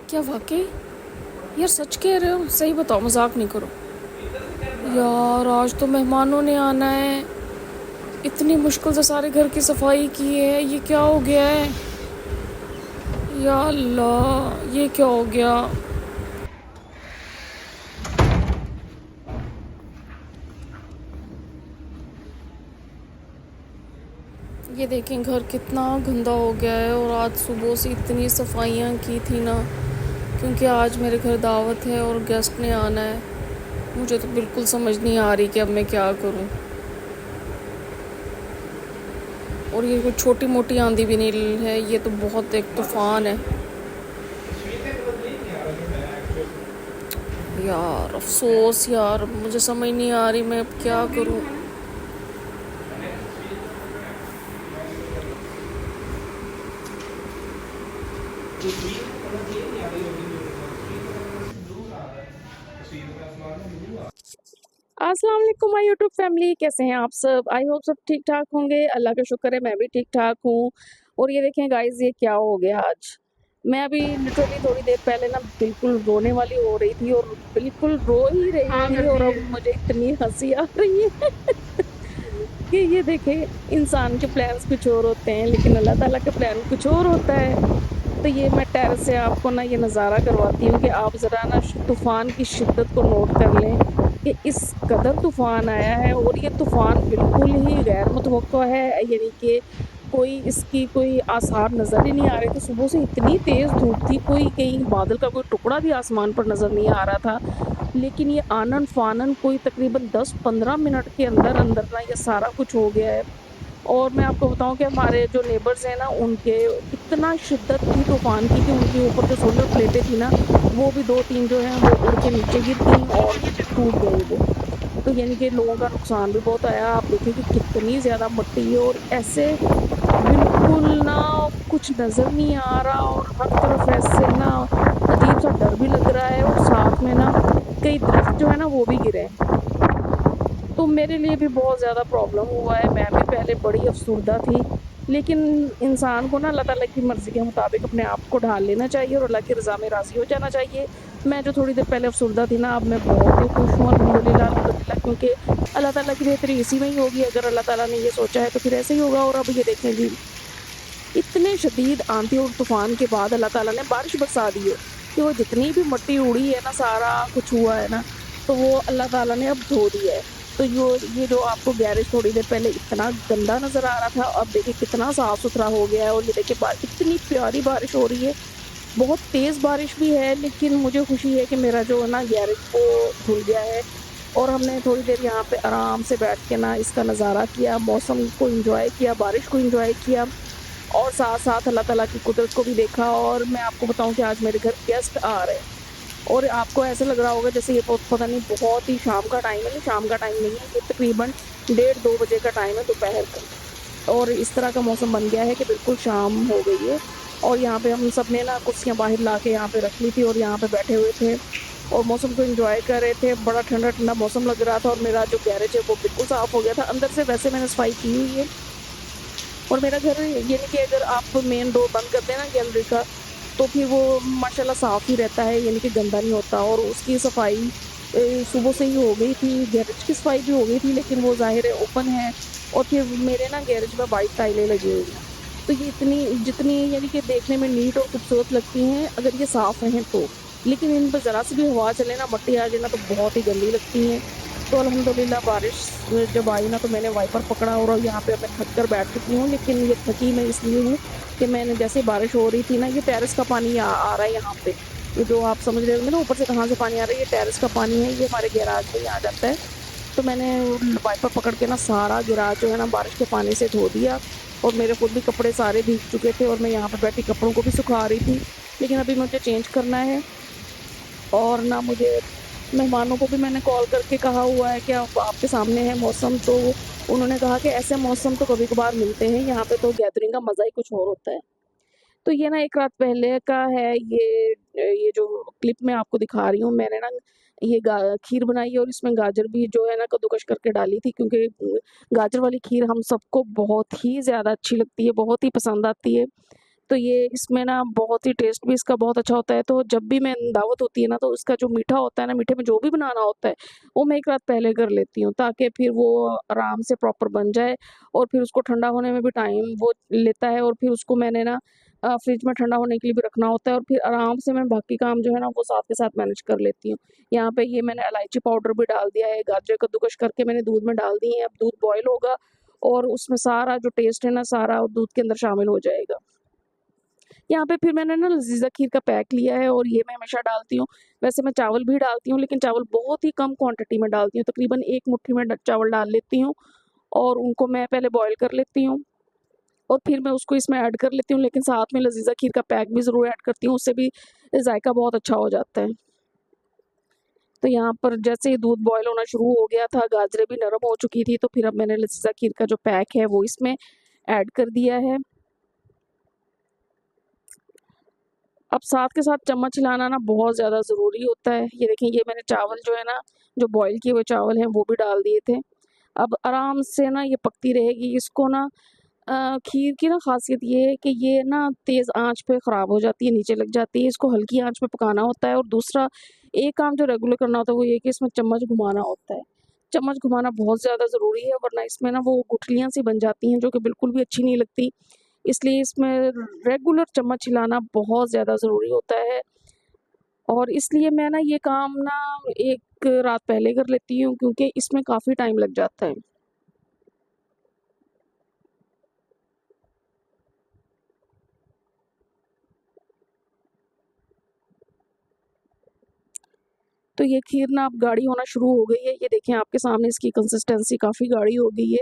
क्या वाकई? यार सच कह रहे हो? सही बताओ, मजाक नहीं करो। यार आज तो मेहमानों ने आना है। इतनी मुश्किल से सारे घर की सफाई की है, ये क्या हो गया है? या अल्लाह, ये क्या हो गया? ये देखें, घर कितना गंदा हो गया है। और आज सुबह से इतनी सफाइयाँ की थी ना, क्योंकि आज मेरे घर दावत है और गेस्ट ने आना है। मुझे तो बिल्कुल समझ नहीं आ रही कि अब मैं क्या करूं। और ये कोई छोटी मोटी आंधी भी नहीं है, ये तो बहुत एक तूफान है। यार अफसोस यार, मुझे समझ नहीं आ रही मैं अब क्या करूं। अस्सलाम वालेकुम माय यूट्यूब फैमिली, कैसे हैं आप सब? आई होप सब ठीक ठाक होंगे। अल्लाह का शुक्र है, मैं भी ठीक ठाक हूँ। और ये देखें गाइस, ये क्या हो गया आज। मैं अभी लिटरली थोड़ी देर पहले ना बिल्कुल रोने वाली हो रही थी, और बिल्कुल रो ही रही थी, और अब मुझे इतनी हंसी आ रही है कि ये देखें, इंसान के प्लान्स कुछ और होते हैं लेकिन अल्लाह ताला का प्लान कुछ और होता है। तो ये मैं टेरेस से आपको ना ये नज़ारा करवाती हूँ कि आप ज़रा ना तूफ़ान की शिद्दत को नोट कर लें कि इस कदर तूफ़ान आया है। और ये तूफ़ान बिल्कुल ही गैर मुतवक्का है, यानी कि कोई इसकी कोई आसार नज़र ही नहीं आ रहे थे। सुबह से इतनी तेज़ धूप थी, कोई कहीं बादल का कोई टुकड़ा भी आसमान पर नज़र नहीं आ रहा था। लेकिन ये आनन-फानन कोई तकरीबन 10-15 मिनट के अंदर-अंदर ना ये सारा कुछ हो गया है। और मैं आपको बताऊँ कि हमारे जो नेबर्स हैं ना, उनके इतना शिद्दत थी तूफ़ान की कि उनके ऊपर जो सोलर प्लेटें थी ना, वो भी 2-3 जो हैं वो उड़ के नीचे गिर गईं और टूट गई वो। तो यानी कि लोगों का नुकसान भी बहुत आया। आप देखिए कि कितनी ज़्यादा मिट्टी है, और ऐसे बिल्कुल ना कुछ नज़र नहीं आ रहा, और हर तरफ ऐसे ना अजीब-सा डर भी लग रहा है, और साथ में ना कई दरख्त जो है ना वो भी गिरे हैं। तो मेरे लिए भी बहुत ज़्यादा प्रॉब्लम हुआ है। मैं भी पहले बड़ी अफ़सुर्दा थी, लेकिन इंसान को ना अल्लाह ताला की मर्ज़ी के मुताबिक अपने आप को ढाल लेना चाहिए और अल्लाह की रज़ा में राज़ी हो जाना चाहिए। मैं जो थोड़ी देर पहले अफ़सुर्दा थी ना, अब मैं बहुत ही खुश हूँ अल्हम्दुलिल्लाह, अल्हम्दुलिल्लाह, क्योंकि अल्लाह ताला की बेहतरी इसी में ही होगी। अगर अल्लाह ताला ने ये सोचा है तो फिर ऐसे ही होगा। और अब ये देखें जी, इतने शदीद आंधी और तूफ़ान के बाद अल्लाह ताला ने बारिश बरसा दी है कि वो जितनी भी मिट्टी उड़ी है ना, सारा कुछ हुआ है ना, तो वो अल्लाह ताला ने अब धो दिया है। तो ये जो आपको गैरेज थोड़ी देर पहले इतना गंदा नज़र आ रहा था, अब देखिए कितना साफ-सुथरा हो गया है। और ये देखिए इतनी प्यारी बारिश हो रही है। बहुत तेज़ बारिश भी है, लेकिन मुझे खुशी है कि मेरा जो है ना गैरेज वो धुल गया है। और हमने थोड़ी देर यहाँ पे आराम से बैठ के ना इसका नज़ारा किया, मौसम को एन्जॉय किया, बारिश को एन्जॉय किया, और साथ-साथ अल्लाह ताला की कुदरत को भी देखा। और मैं आपको बताऊँ कि आज मेरे घर गेस्ट आ रहे हैं, और आपको ऐसा लग रहा होगा जैसे ये पता नहीं बहुत ही शाम का टाइम है। नहीं, शाम का टाइम नहीं है, ये तकरीबन डेढ़ 2 बजे का टाइम है, दोपहर का। और इस तरह का मौसम बन गया है कि बिल्कुल शाम हो गई है। और यहाँ पे हम सब ने ना कुर्सियाँ बाहर ला के यहाँ पे रख ली थी, और यहाँ पे बैठे हुए थे और मौसम को एन्जॉय कर रहे थे। बड़ा ठंडा-ठंडा मौसम लग रहा था, और मेरा जो गैरेज है वो बिल्कुल साफ हो गया था। अंदर से वैसे मैंने सफाई की हुई है, और मेरा घर यानी कि अगर आप मेन डोर बंद कर दें ना गैलरी का, तो फिर वो माशाल्लाह साफ़ ही रहता है, यानी कि गंदा नहीं होता। और उसकी सफाई सुबह से ही हो गई थी, गैरेज की सफाई भी हो गई थी, लेकिन वो ज़ाहिर है ओपन है। और फिर मेरे ना गैरेज में व्हाइट टाइलें लगी हुई हैं। तो ये इतनी जितनी यानी कि देखने में नीट और खूबसूरत लगती हैं अगर ये साफ़ रहें तो। लेकिन इन पे ज़रा सी भी हवा चले ना, मट्टी आ जाए ना, तो बहुत ही गंदी लगती हैं। तो अल्हम्दुलिल्लाह बारिश जब आई ना, तो मैंने वाइपर पकड़ा, और यहाँ पे अब मैं थक कर बैठ चुकी हूँ। लेकिन ये थकी मैं इसलिए हूँ कि मैंने जैसे ही बारिश हो रही थी ना, ये टेरेस का पानी आ रहा है यहाँ पे। ये जो आप समझ रहे होंगे ना ऊपर से कहाँ से पानी आ रहा है, ये टेरेस का पानी है, ये हमारे गैराज में ही आ जाता है। तो मैंने वाइपर पकड़ के ना सारा गैराज जो है ना बारिश के पानी से धो दिया, और मेरे खुद भी कपड़े सारे भीग चुके थे, और मैं यहाँ पे बैठी कपड़ों को भी सुखा रही थी। लेकिन अभी मुझे चेंज करना है, और ना मुझे मेहमानों को भी मैंने कॉल करके कहा हुआ है कि आप आपके सामने है मौसम। तो उन्होंने कहा कि ऐसे मौसम तो कभी-कभार मिलते हैं, यहाँ पे तो गैदरिंग का मज़ा ही कुछ और होता है। तो ये ना 1 रात पहले का है, ये जो क्लिप मैं आपको दिखा रही हूँ, मैंने ना ये गा खीर बनाई है, और इसमें गाजर भी जो है ना कद्दूकस करके डाली थी, क्योंकि गाजर वाली खीर हम सबको बहुत ही ज़्यादा अच्छी लगती है, बहुत ही पसंद आती है। तो ये इसमें ना बहुत ही टेस्ट भी इसका बहुत अच्छा होता है। तो जब भी मैं दावत होती है ना, तो इसका जो मीठा होता है ना, मीठे में जो भी बनाना होता है, वो मैं एक रात पहले कर लेती हूँ, ताकि फिर वो आराम से प्रॉपर बन जाए और फिर उसको ठंडा होने में भी टाइम वो लेता है, और फिर उसको मैंने ना फ्रिज में ठंडा होने के लिए भी रखना होता है, और फिर आराम से मैं बाकी काम जो है ना, वो साथ के साथ मैनेज कर लेती हूँ। यहाँ पे ये मैंने इलायची पाउडर भी डाल दिया है, गाजर कद्दूकस करके मैंने दूध में डाल दी है। अब दूध बॉयल होगा और उसमें सारा जो टेस्ट है ना, सारा दूध के अंदर शामिल हो जाएगा। यहाँ पे फिर मैंने ना लज़ीज़ा खीर का पैक लिया है और ये मैं हमेशा डालती हूँ। वैसे मैं चावल भी डालती हूँ, लेकिन चावल बहुत ही कम क्वांटिटी में डालती हूँ, तकरीबन 1 मुट्ठी में ड चावल डाल लेती हूँ और उनको मैं पहले बॉयल कर लेती हूँ और फिर मैं उसको इसमें ऐड कर लेती हूँ, लेकिन साथ में लज़ीज़ा खीर का पैक भी ज़रूर ऐड करती हूँ, उससे भी ज़ायका बहुत अच्छा हो जाता है। तो यहाँ पर जैसे ही दूध बॉयल होना शुरू हो गया था, गाजरें भी नरम हो चुकी थी, तो फिर अब मैंने लज़ीज़ा खीर का जो पैक है, वो इसमें ऐड कर दिया है। अब साथ के साथ चम्मच हिलाना ना बहुत ज़्यादा ज़रूरी होता है। ये देखें, ये मैंने चावल जो है ना, जो बॉयल किए हुए चावल हैं, वो भी डाल दिए थे। अब आराम से ना ये पकती रहेगी। इसको ना खीर की ना ख़ासियत ये है कि ये ना तेज़ आँच पे ख़राब हो जाती है, नीचे लग जाती है। इसको हल्की आँच पे पकाना होता है, और दूसरा एक काम जो रेगुलर करना होता है, वो ये है कि इसमें चम्मच घुमाना होता है। चम्मच घुमाना बहुत ज़्यादा ज़रूरी है, वरना इसमें ना वो गुठलियाँ सी बन जाती हैं, जो कि बिल्कुल भी अच्छी नहीं लगती। इसलिए इसमें रेगुलर चम्मच हिलाना बहुत ज़्यादा ज़रूरी होता है, और इसलिए मैं ना ये काम ना 1 रात पहले कर लेती हूँ, क्योंकि इसमें काफ़ी टाइम लग जाता है। तो ये खीर ना अब गाढ़ी होना शुरू हो गई है। ये देखें, आपके सामने इसकी कंसिस्टेंसी काफ़ी गाढ़ी हो गई है,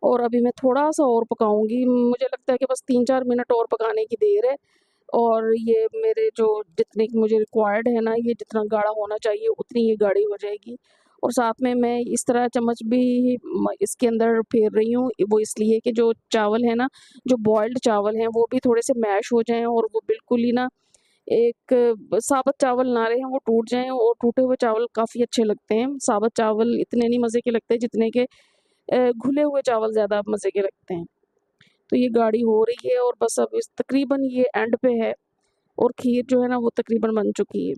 और अभी मैं थोड़ा-सा और पकाऊँगी। मुझे लगता है कि बस 3-4 मिनट और पकाने की देर है, और ये मेरे जो जितने की मुझे रिक्वायर्ड है ना, ये जितना गाढ़ा होना चाहिए उतनी ये गाढ़ी हो जाएगी। और साथ में मैं इस तरह चम्मच भी इसके अंदर फेर रही हूँ, वो इसलिए कि जो चावल है ना, जो बॉइल्ड चावल हैं, वो भी थोड़े से मैश हो जाएँ, और वो बिल्कुल ही ना एक साबुत चावल ना रहें, वो टूट जाएँ, और टूटे हुए चावल काफ़ी अच्छे लगते हैं। साबुत चावल इतने नहीं मज़े के लगते जितने के घुले हुए चावल ज़्यादा मज़े के लगते हैं। तो ये गाढ़ी हो रही है, और बस अब इस तकरीबन ये एंड पे है, और खीर जो है ना, वो तकरीबन बन चुकी है।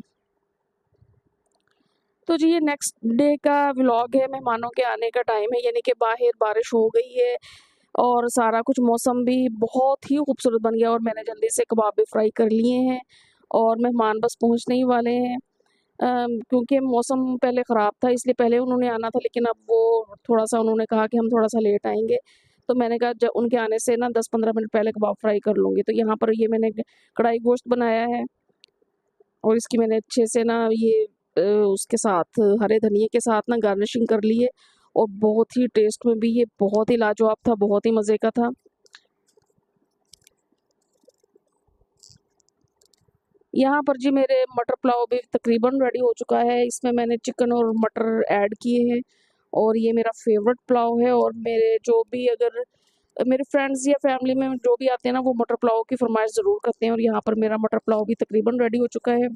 तो जी, ये नेक्स्ट डे का व्लॉग है। मेहमानों के आने का टाइम है, यानी कि बाहर बारिश हो गई है, और सारा कुछ मौसम भी बहुत ही खूबसूरत बन गया, और मैंने जल्दी से कबाब भी फ्राई कर लिए हैं, और मेहमान बस पहुँचने ही वाले हैं। क्योंकि मौसम पहले ख़राब था, इसलिए पहले उन्होंने आना था, लेकिन अब वो थोड़ा-सा उन्होंने कहा कि हम थोड़ा-सा लेट आएँगे। तो मैंने कहा ज उनके आने से ना 10-15 मिनट पहले कबाब फ्राई कर लूँगी। तो यहाँ पर ये मैंने कढ़ाई गोश्त बनाया है, और इसकी मैंने अच्छे से ना ये उसके साथ हरे धनिये के साथ ना गार्निशिंग कर ली है, और बहुत ही टेस्ट में भी ये बहुत ही लाजवाब था, बहुत ही मज़े का था। यहाँ पर जी मेरे मटर पुलाव भी तकरीबन रेडी हो चुका है। इसमें मैंने चिकन और मटर ऐड किए हैं, और ये मेरा फ़ेवरेट पुलाव है, और मेरे जो भी अगर मेरे फ्रेंड्स या फैमिली में जो भी आते हैं ना, वो मटर पुलाव की फ़रमाइश ज़रूर करते हैं, और यहाँ पर मेरा मटर पुलाव भी तकरीबन रेडी हो चुका है।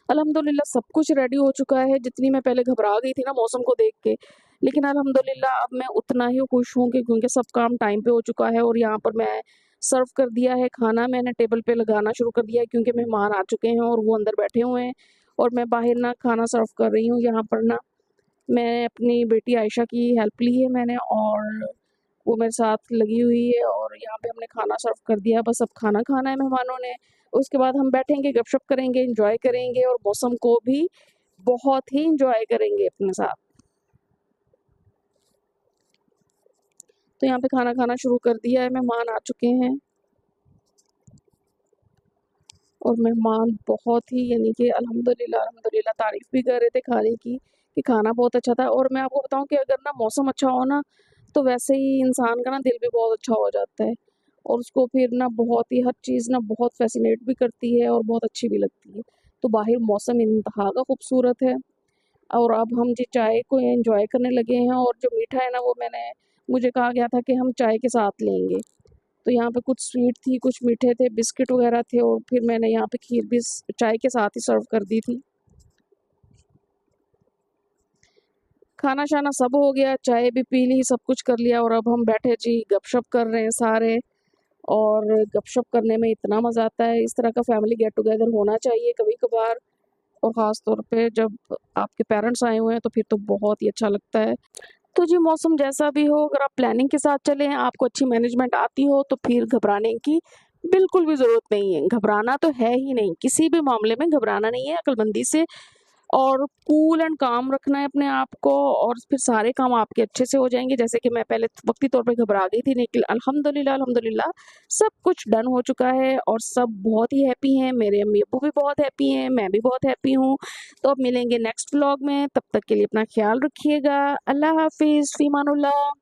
अल्हम्दुलिल्लाह सब कुछ रेडी हो चुका है। जितनी मैं पहले घबरा गई थी ना मौसम को देख के, लेकिन अल्हम्दुलिल्लाह अब मैं उतना ही खुश हूँ कि क्योंकि सब काम टाइम पे हो चुका है, और यहाँ पर मैं सर्व कर दिया है खाना। मैंने टेबल पे लगाना शुरू कर दिया है, क्योंकि मेहमान आ चुके हैं और वो अंदर बैठे हुए हैं, और मैं बाहर ना खाना सर्व कर रही हूँ। यहाँ पर ना मैं अपनी बेटी आयशा की हेल्प ली है मैंने, और वो मेरे साथ लगी हुई है, और यहाँ पे हमने खाना सर्व कर दिया। बस अब खाना खाना है मेहमानों ने, उसके बाद हम बैठेंगे, गपशप करेंगे, एन्जॉय करेंगे, और मौसम को भी बहुत ही एन्जॉय करेंगे अपने साथ। तो यहाँ पे खाना खाना शुरू कर दिया है, मेहमान आ चुके हैं, और मेहमान बहुत ही, यानी कि अल्हम्दुलिल्लाह अल्हम्दुलिल्लाह तारीफ़ भी कर रहे थे खाने की, कि खाना बहुत अच्छा था। और मैं आपको बताऊँ कि अगर ना मौसम अच्छा हो ना, तो वैसे ही इंसान का ना दिल भी बहुत अच्छा हो जाता है, और उसको फिर ना बहुत ही हर चीज़ ना बहुत फ़ैसिनेट भी करती है, और बहुत अच्छी भी लगती है। तो बाहर मौसम इंतहा का खूबसूरत है, और अब हम जी चाय को एन्जॉय करने लगे हैं, और जो मीठा है ना, वो मुझे कहा गया था कि हम चाय के साथ लेंगे। तो यहाँ पे कुछ स्वीट थी, कुछ मीठे थे, बिस्किट वग़ैरह थे, और फिर मैंने यहाँ पे खीर भी स चाय के साथ ही सर्व कर दी थी। खाना-शाना सब हो गया, चाय भी पी ली, सब कुछ कर लिया, और अब हम बैठे जी गपशप कर रहे हैं सारे। और गपशप करने में इतना मज़ा आता है। इस तरह का फैमिली गेट टुगेदर होना चाहिए कभी-कभार, और ख़ास तौर पे जब आपके पेरेंट्स आए हुए हैं तो फिर तो बहुत ही अच्छा लगता है। तो जी, मौसम जैसा भी हो, अगर आप प्लानिंग के साथ चलें, आपको अच्छी मैनेजमेंट आती हो, तो फिर घबराने की बिल्कुल भी ज़रूरत नहीं है। घबराना तो है ही नहीं, किसी भी मामले में घबराना नहीं है, अक्लमंदी से और कूल एंड काम रखना है अपने आप को, और फिर सारे काम आपके अच्छे से हो जाएँगे। जैसे कि मैं पहले वक़्ती तौर पे घबरा गई थी, लेकिन अल्हम्दुलिल्लाह अल्हम्दुलिल्लाह सब कुछ डन हो चुका है और सब बहुत ही हैप्पी हैं। मेरे अम्मी-अब्बू भी बहुत हैप्पी हैं, मैं भी बहुत हैप्पी हूँ। तो अब मिलेंगे नेक्स्ट व्लॉग में, तब तक के लिए अपना ख़्याल रखिएगा। अल्लाह हाफ़िज़, फ़ी अमानुल्लाह।